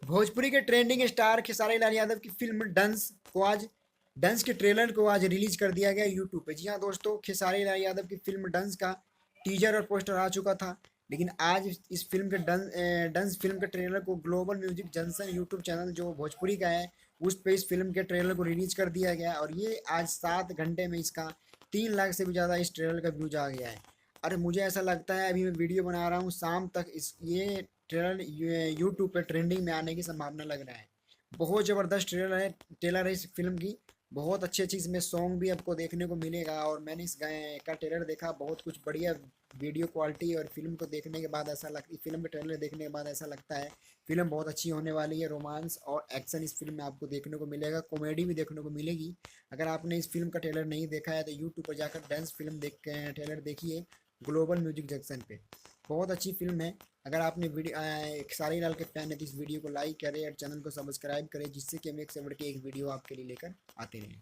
भोजपुरी के trending star Khesari Lal Yadav की film डंस के ट्रेलर को आज रिलीज कर दिया गया यूट्यूब पे। जी हाँ दोस्तों, खेसारी लाल यादव की फिल्म डंस का टीजर और पोस्टर आ चुका था, लेकिन आज इस फिल्म के डंस फिल्म के ट्रेलर को global music junction YouTube channel जो भोजपुरी का है, उस पे इस फिल्म के ट्रेलर को रिलीज कर दिया गया। और ये आज 7 घंटे में इसका 3 लाख से भी ज़्यादा इस ट्रेलर का व्यूज आ गया है। अरे मुझे ऐसा लगता है, अभी मैं वीडियो बना रहा हूँ, शाम तक इस ये ट्रेलर यूट्यूब पे ट्रेंडिंग में आने की संभावना लग रहा है। बहुत ज़बरदस्त ट्रेलर है इस फिल्म की। बहुत अच्छी अच्छी इसमें सॉन्ग भी आपको देखने को मिलेगा। और मैंने इस गाय का ट्रेलर देखा, बहुत कुछ बढ़िया वीडियो क्वालिटी। और फिल्म को देखने के बाद ऐसा लगता फिल्म का ट्रेलर देखने के बाद ऐसा लगता है फिल्म बहुत अच्छी होने वाली है। रोमांस और एक्शन इस फिल्म में आपको देखने को मिलेगा, कॉमेडी भी देखने को मिलेगी। अगर आपने इस फिल्म का ट्रेलर नहीं देखा है तो यूट्यूब पर जाकर डांस फिल्म देख के ट्रेलर देखिए ग्लोबल म्यूजिक जंक्शन पे। बहुत अच्छी फिल्म है। अगर आपने वीडियो खेसारी लाल के फैन है तो इस वीडियो को लाइक करें और चैनल को सब्सक्राइब करें, जिससे कि हम एक से बढ़ के एक वीडियो आपके लिए लेकर आते रहें।